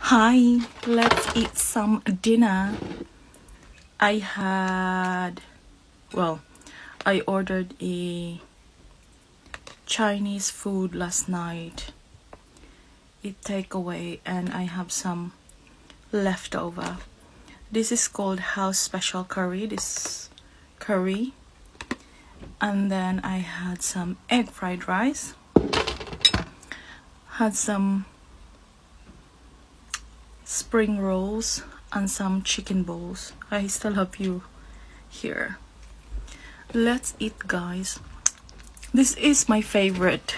Hi, let's eat some dinner. I ordered a Chinese food last night. It takeaway, and I have some leftover. This is called house special curry. This curry. And then I had some egg fried rice. Had some spring rolls and some chicken bowls. I still have you here. Let's eat, guys. This is my favorite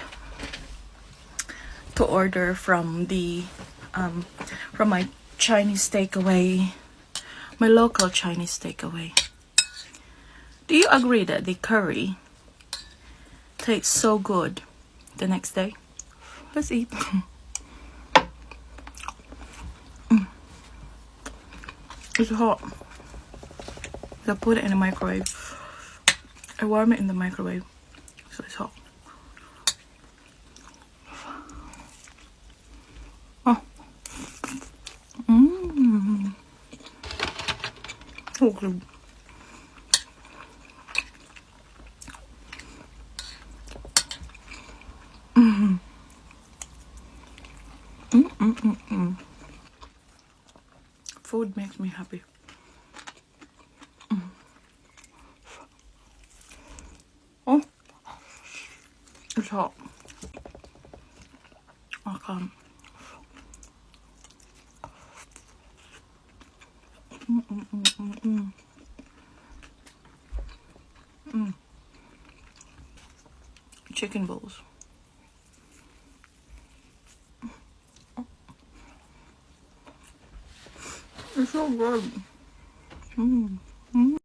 to order from the from my Chinese takeaway, my local Chinese takeaway. Do you agree that the curry tastes so good the next day? Let's eat. It's hot. I put it in the microwave. I warm it in the microwave, so it's hot. Oh. So good. Food makes me happy. Oh, it's hot. I can't. Chicken bowls. It's so good.